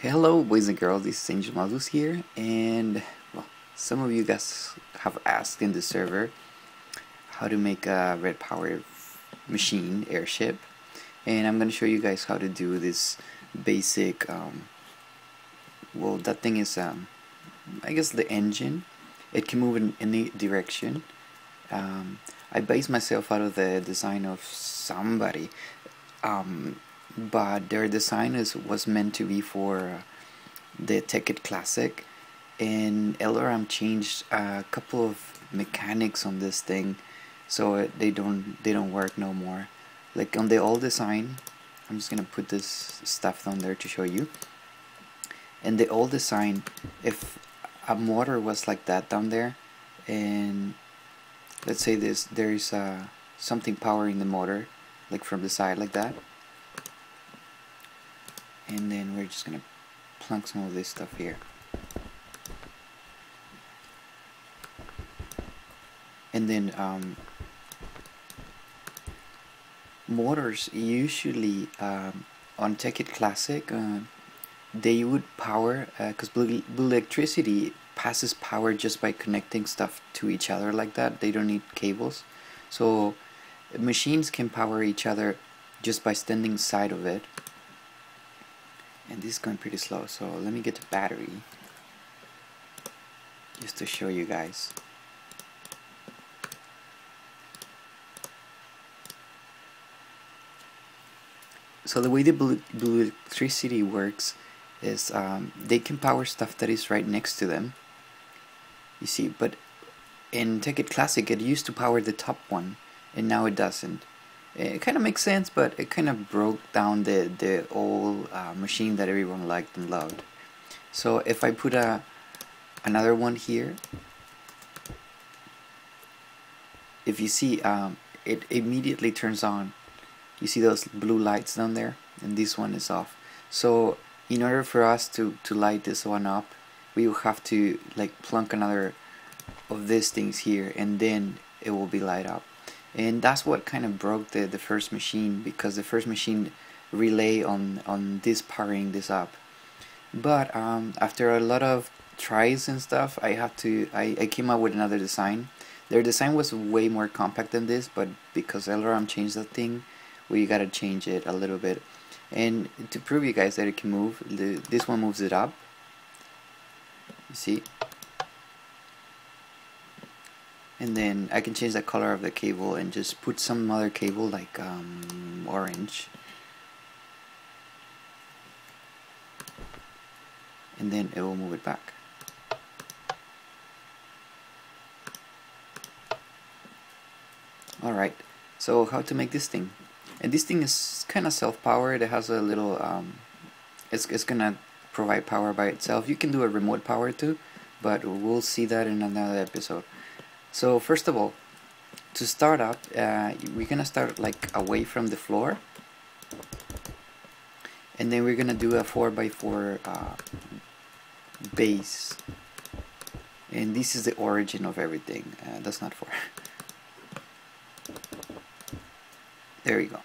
Hello boys and girls, this is Angel Malus here, and well, some of you guys have asked in the server how to make a RedPower machine airship, and I'm gonna show you guys how to do this basic well, that thing is I guess the engine. It can move in any direction. I based myself out of the design of somebody, but their design was meant to be for the Tekkit Classic, and LRM changed a couple of mechanics on this thing, so they don't work no more. Like on the old design, I'm just gonna put this stuff down there to show you. In the old design, if a motor was like that down there, and let's say there's something powering the motor, like from the side like that, and then we're just gonna plunk some of this stuff here, and then motors usually on Tekkit Classic they would power because blue electricity passes power just by connecting stuff to each other like that. They don't need cables, so machines can power each other just by standing side of it. And this is going pretty slow, so let me get the battery just to show you guys. So the way the blue electricity works is they can power stuff that is right next to them, you see, but in Tekkit Classic it used to power the top one, and now it doesn't. It kind of makes sense, but it kind of broke down the old machine that everyone liked and loved. So if I put another one here, if you see, it immediately turns on. You see those blue lights down there, and this one is off. So in order for us to light this one up, we will have to like plunk another of these things here, and then it will be light up. And that's what kind of broke the first machine, because the first machine relay on this powering this up. But after a lot of tries and stuff, I came up with another design. Their design was way more compact than this, but because LRM changed that thing, we gotta change it a little bit. And to prove you guys that it can move, this one moves it up, you see, and then I can change the color of the cable and just put some other cable like orange, and then it will move it back. Alright, so how to make this thing? And this thing is kind of self-powered. It has a little it's gonna provide power by itself. You can do a remote power too, but we'll see that in another episode. So first of all, to start up, we're gonna start like away from the floor, and then we're gonna do a 4x4 base, and this is the origin of everything. That's not 4. There you go.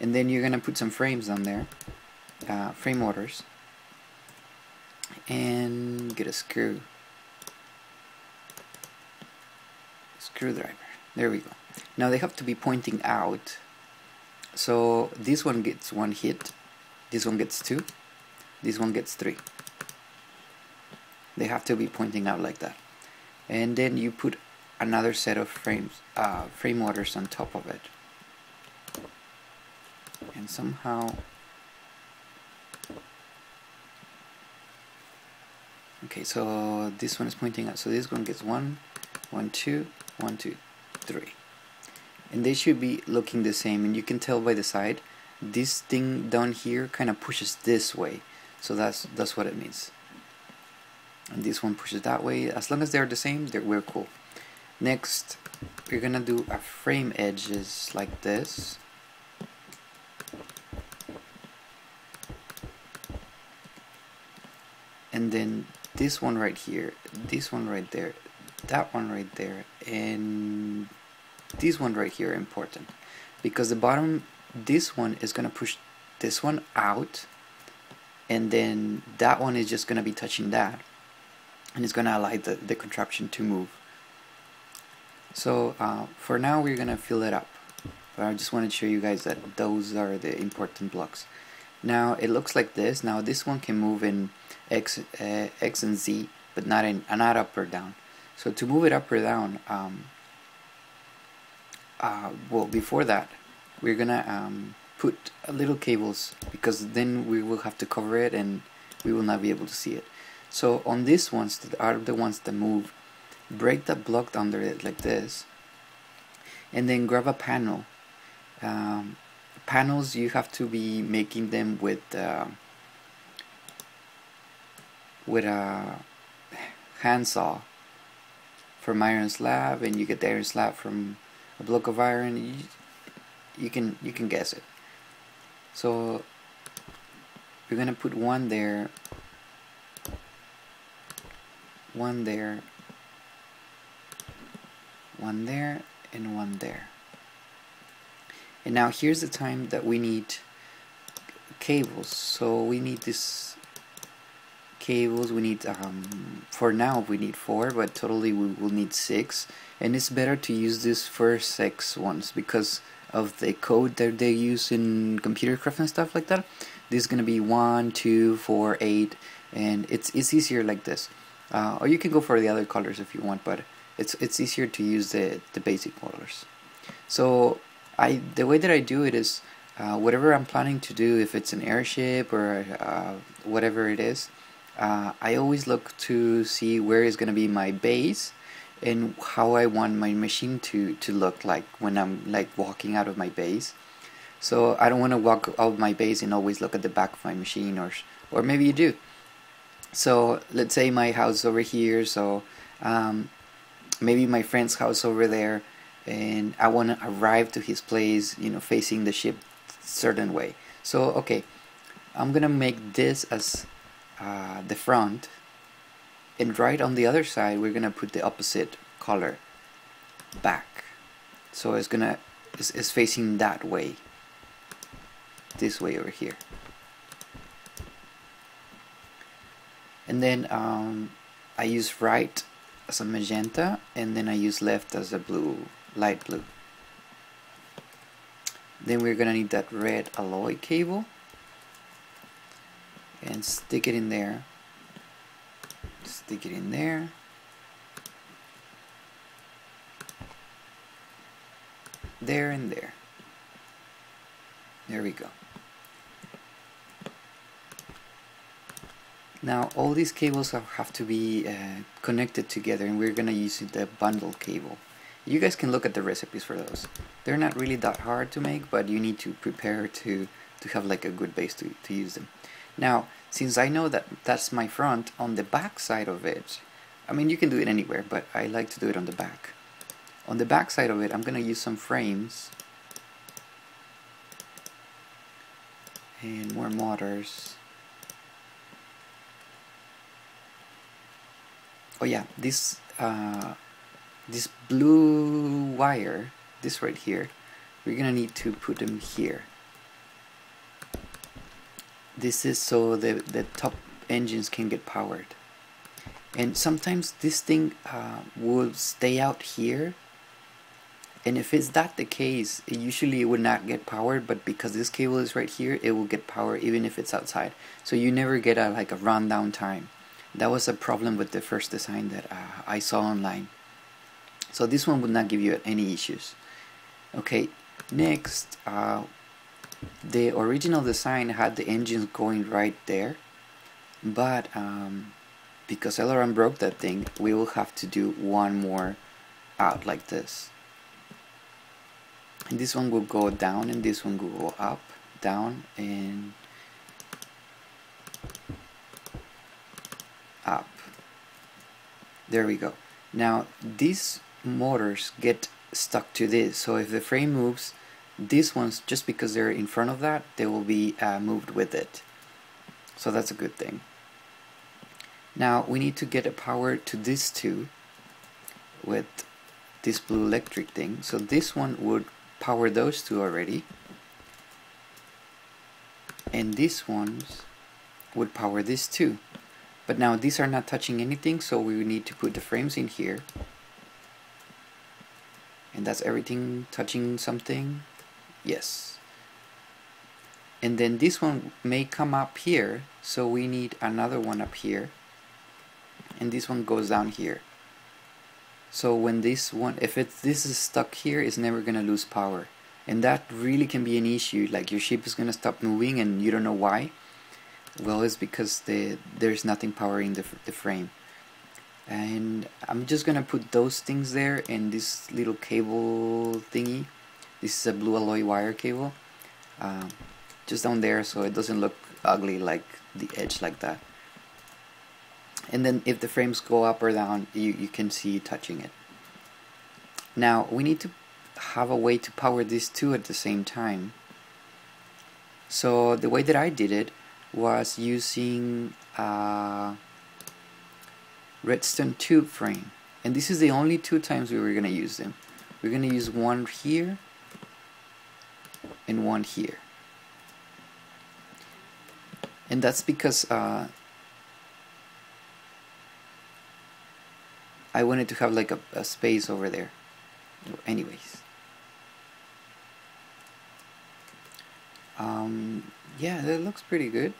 And then you're gonna put some frames on there, frame motors, and get a screwdriver. There we go. Now they have to be pointing out, so this one gets 1 hit, this one gets 2, this one gets 3. They have to be pointing out like that. And then you put another set of frame motors on top of it, and somehow, okay, so this one is pointing out, so this one gets 1, 1, 2, 1, 2, 3, and they should be looking the same. And you can tell by the side, this thing down here kind of pushes this way, so that's what it means. And this one pushes that way. As long as they're the same, we're cool. Next, we're gonna do a frame edges like this. And then this one right here, this one right there, that one right there, and this one right here are important, because the bottom, this one is gonna push this one out, and then that one is just going to be touching that, and it's going to allow the contraption to move. So for now we're going to fill it up, but I just wanted to show you guys that those are the important blocks. Now it looks like this. Now this one can move in X and Z, but not up or down. So to move it up or down, well, before that we're gonna put little cables, because then we will have to cover it and we will not be able to see it. So on these ones that are the ones that move, break the block under it like this, and then grab a panel. Panels, you have to be making them with a handsaw from iron slab, and you get the iron slab from a block of iron. You can guess it. So we're gonna put one there, one there, one there, and one there. And now here's the time that we need cables. So we need this cables. We need for now we need 4, but totally we will need 6. And it's better to use these first 6 ones because of the code that they use in Computercraft and stuff like that. This is gonna be 1, 2, 4, 8, and it's easier like this. Or you can go for the other colors if you want, but it's easier to use the basic colors. So the way that I do it is whatever I'm planning to do, if it's an airship or whatever it is, I always look to see where is going to be my base and how I want my machine to look like when I'm like walking out of my base. So I don't want to walk out of my base and always look at the back of my machine, or maybe you do. So let's say my house over here, so maybe my friend's house over there, and I want to arrive to his place, you know, facing the ship certain way. So okay, I'm gonna make this as the front, and right on the other side we're gonna put the opposite color, back. So it's facing that way, this way over here. And then I use right as a magenta, and then I use left as a blue, light blue. Then we're gonna need that red alloy cable and stick it in there. Stick it in there. There and there. There we go. Now all these cables have to be connected together, and we're gonna use the bundle cable. You guys can look at the recipes for those. They're not really that hard to make, but you need to prepare to have like a good base to use them. Now, since I know that that's my front, on the back side of it, I mean you can do it anywhere, but I like to do it on the back. On the back side of it, I'm gonna use some frames and more motors. Oh yeah, this blue wire, this right here, we're gonna need to put them here. This is so the top engines can get powered. And sometimes this thing will stay out here, and if it's that the case, usually it would not get powered, but because this cable is right here, it will get power even if it's outside. So you never get like a rundown time. That was a problem with the first design that I saw online. So this one would not give you any issues. Okay, next, the original design had the engines going right there, but because Aileron broke that thing, we will have to do one more out like this. And this one will go down, and this one will go up, down, and up. There we go. Now these motors get stuck to this, so if the frame moves, these ones, just because they're in front of that, they will be moved with it. So that's a good thing. Now we need to get a power to these two with this blue electric thing. So this one would power those two already, and these ones would power this too. But now these are not touching anything, so we need to put the frames in here. And that's everything touching something. Yes. And then this one may come up here, so we need another one up here. And this one goes down here. So when this one, if this is stuck here, it's never gonna lose power. And that really can be an issue, like your ship is gonna stop moving and you don't know why. Well, it's because there's nothing powering the frame. And I'm just gonna put those things there, and this little cable thingy. This is a blue alloy wire cable, just down there, so it doesn't look ugly like the edge like that. And then if the frames go up or down, you can see touching it. Now we need to have a way to power these two at the same time. So the way that I did it was using redstone tube frame, and this is the only two times we were going to use them. We're going to use one here and one here, and that's because I wanted to have like a space over there. Anyways, yeah, that looks pretty good.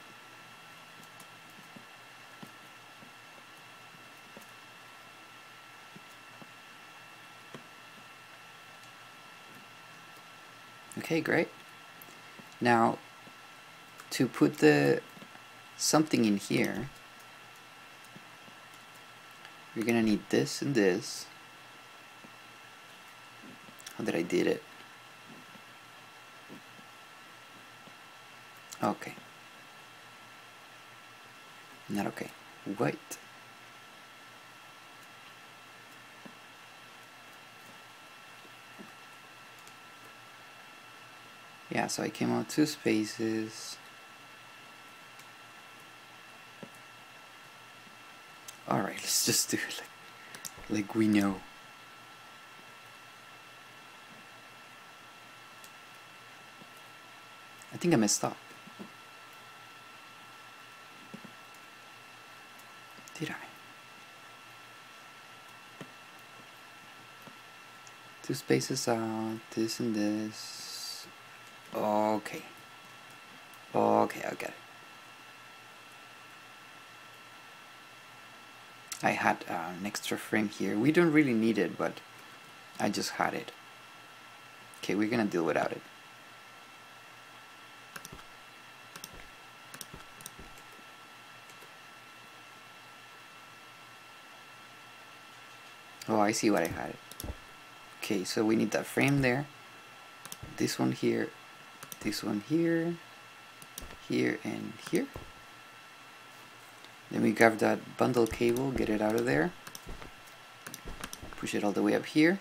Okay, great. Now to put the something in here, you're gonna need this and this. How did I did it? Okay. Not okay. Wait. Yeah, so I came out 2 spaces. Alright, let's just do it like we know. I think I messed up. Did I? 2 spaces out, this and this. Okay. Okay, I get it. I had an extra frame here. We don't really need it, but I just had it. Okay, we're gonna deal without it. Oh, I see what I had. Okay, so we need that frame there. This one here, this one here, here, and here. Then we grab that bundle cable, get it out of there, push it all the way up here,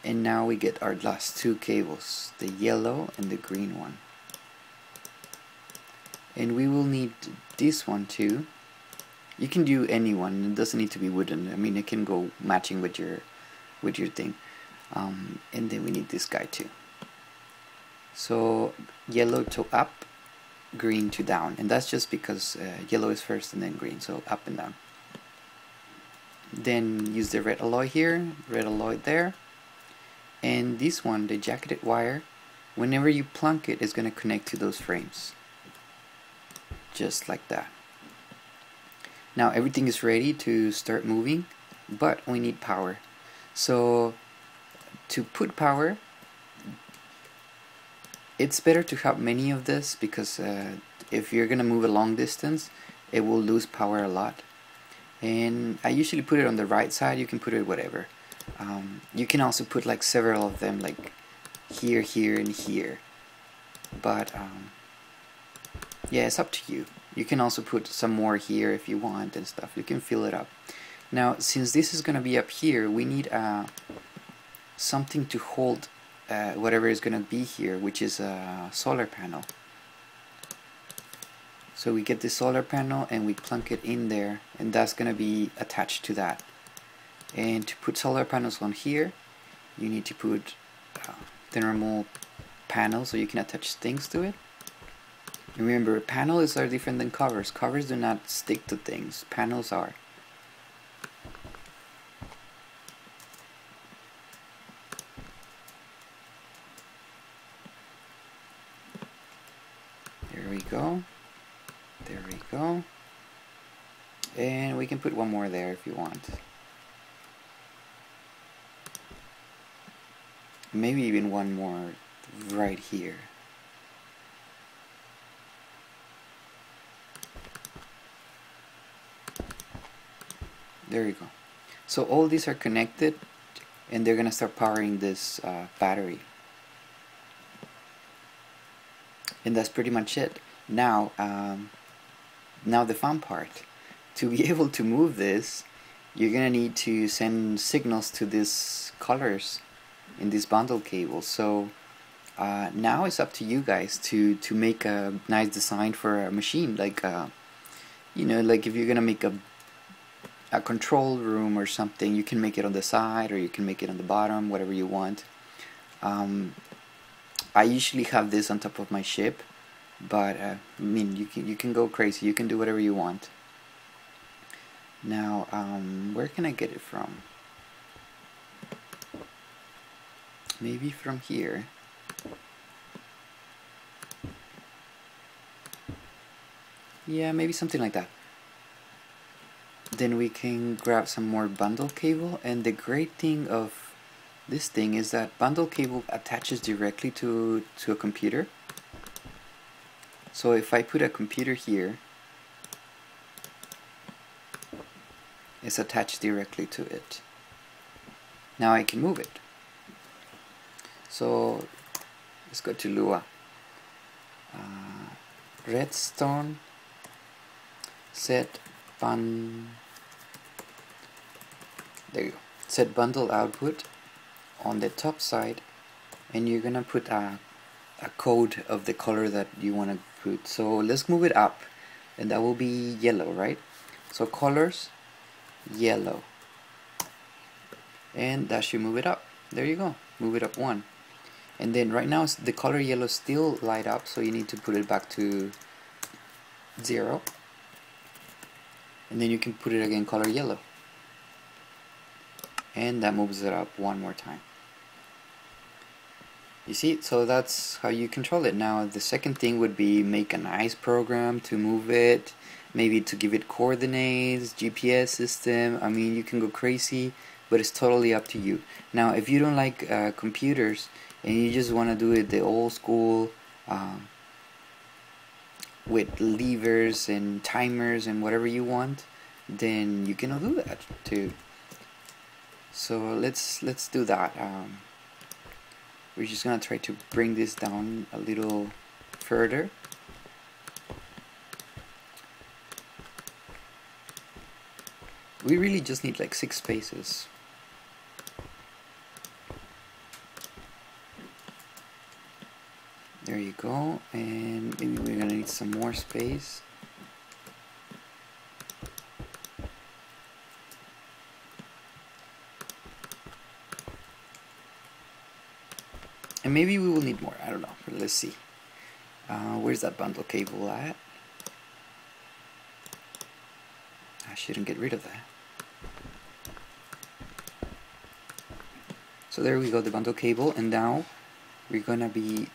and now we get our last 2 cables, the yellow and the green one. And we will need this one too. You can do any one, it doesn't need to be wooden. I mean, it can go matching with your thing. And then we need this guy too. So yellow to up, green to down, and that's just because yellow is first and then green, so up and down. Then use the red alloy here, red alloy there, and this one, the jacketed wire, whenever you plunk it, it's going to connect to those frames, just like that. Now everything is ready to start moving, but we need power. So to put power, it's better to have many of this, because if you're gonna move a long distance, it will lose power a lot. And I usually put it on the right side. You can put it whatever. You can also put like several of them, like here, here, and here. But yeah, it's up to you. You can also put some more here if you want and stuff. You can fill it up. Now, since this is gonna be up here, we need something to hold whatever is gonna be here, which is a solar panel. So we get the solar panel and we plunk it in there, and that's gonna be attached to that. And to put solar panels on here, you need to put the normal panel so you can attach things to it. Remember, panels are different than covers. Covers do not stick to things. Panels are. There we go. There we go. And we can put one more there if you want. Maybe even one more right here. There you go. So all these are connected and they're gonna start powering this battery. And that's pretty much it. Now, now the fun part. To be able to move this, you're gonna need to send signals to these colors in this bundle cable. So now it's up to you guys to make a nice design for a machine. Like you know, like if you're gonna make a control room or something, you can make it on the side or you can make it on the bottom, whatever you want. I usually have this on top of my ship, but I mean, you can go crazy. You can do whatever you want. Now, where can I get it from? Maybe from here. Yeah, maybe something like that. Then we can grab some more bundle cable, and the great thing of this thing is that bundle cable attaches directly to a computer. So if I put a computer here, it's attached directly to it. Now I can move it. So let's go to Lua. Redstone set there you go. Set bundle output on the top side, and you're gonna put a code of the color that you want to put. So let's move it up, and that will be yellow, right? So colors, yellow, and that should move it up. There you go. Move it up one. And then right now the color yellow still light up, so you need to put it back to 0, and then you can put it again color yellow, and that moves it up one more time. You see, so that's how you control it. Now the second thing would be make a nice program to move it, maybe to give it coordinates, GPS system. I mean, you can go crazy, but it's totally up to you. Now if you don't like computers and you just want to do it the old school with levers and timers and whatever you want, then you can do that too. So let's do that. We're just gonna try to bring this down a little further. We really just need like 6 spaces. There you go, and maybe we're gonna need some more space. And maybe we will need more, I don't know, but let's see. Where's that bundle cable at? I shouldn't get rid of that. So there we go, the bundle cable, and now we're gonna be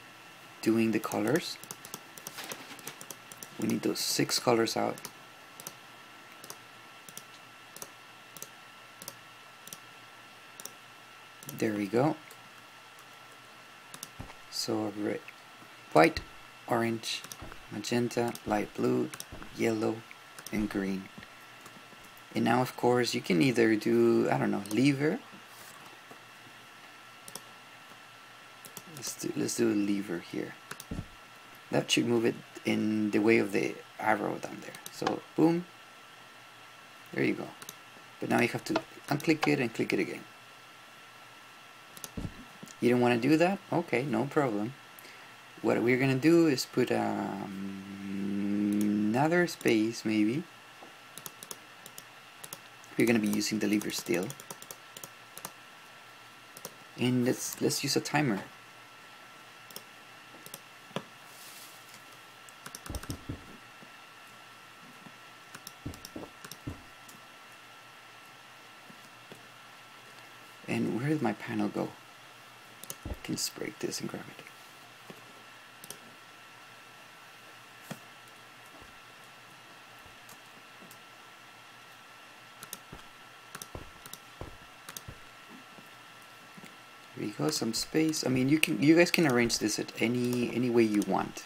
doing the colors. We need those 6 colors out. There we go. So red, white, orange, magenta, light blue, yellow, and green. And now of course you can either do, I don't know, lever. Let's do a lever here. That should move it in the way of the arrow down there. So boom, there you go. But now you have to unclick it and click it again. You don't want to do that? Okay, no problem. What we're gonna do is put another space maybe. We're gonna be using the lever still. And let's use a timer. And where did my panel go? I can just break this and grab it. There we go, some space. I mean, you guys can arrange this at any way you want.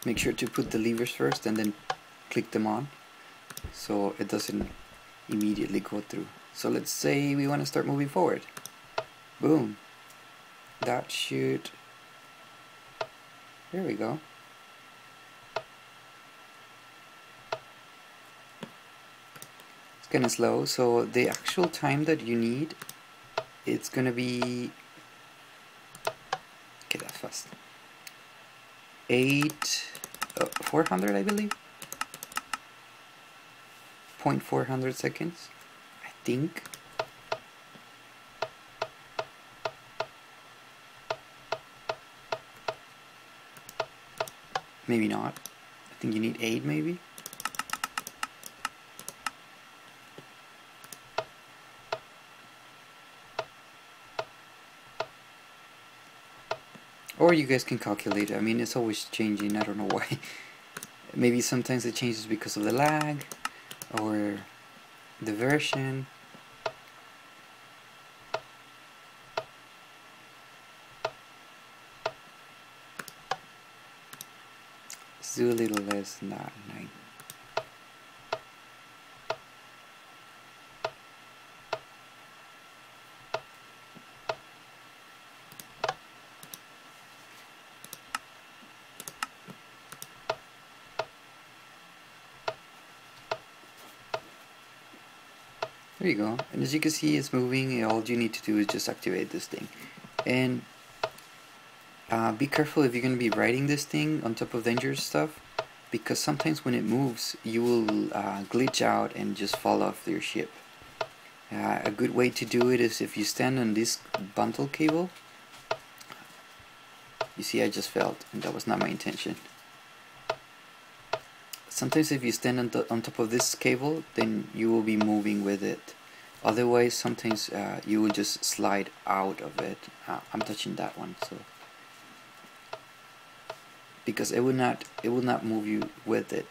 Make sure to put the levers first and then click them on so it doesn't immediately go through. So let's say we want to start moving forward. Boom. That should... There we go. It's kind of slow, so the actual time that you need, it's gonna be... Okay, that's fast. 400, I believe. 0.400 seconds, I think. Maybe not. I think you need 8 maybe. Or you guys can calculate it. I mean, it's always changing. I don't know why. Maybe sometimes it changes because of the lag or the version. Let's do a little less than that. 9. There you go, and as you can see it's moving. All you need to do is just activate this thing. And be careful if you're going to be riding this thing on top of dangerous stuff, because sometimes when it moves you will glitch out and just fall off your ship. A good way to do it is if you stand on this bundle cable. You see, I just fell, and that was not my intention. Sometimes if you stand on top of this cable, then you will be moving with it. Otherwise, sometimes you will just slide out of it. I'm touching that one, so because it will not move you with it.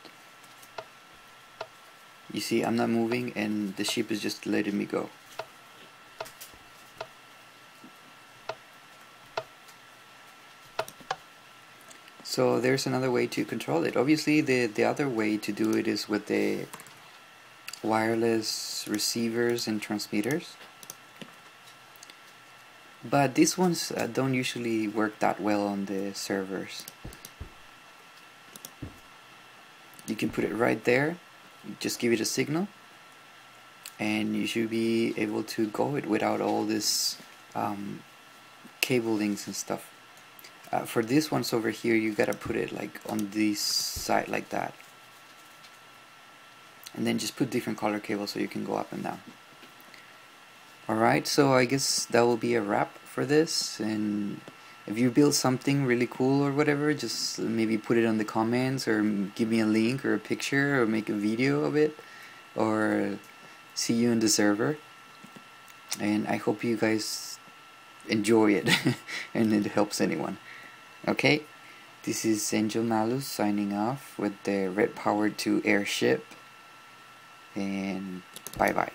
You see, I'm not moving, and the ship is just letting me go. So there's another way to control it. Obviously the other way to do it is with the wireless receivers and transmitters, but these ones don't usually work that well on the servers. You can put it right there, just give it a signal, and you should be able to go it without all this cable links and stuff. For this ones over here, you gotta put it like on this side like that, and then just put different color cables so you can go up and down. Alright, so I guess that will be a wrap for this, and if you build something really cool or whatever, just maybe put it on the comments, or give me a link or a picture, or make a video of it, or see you in the server. And I hope you guys enjoy it and it helps anyone. Okay, this is Angel Malus signing off with the RedPower 2 Airship, and bye bye.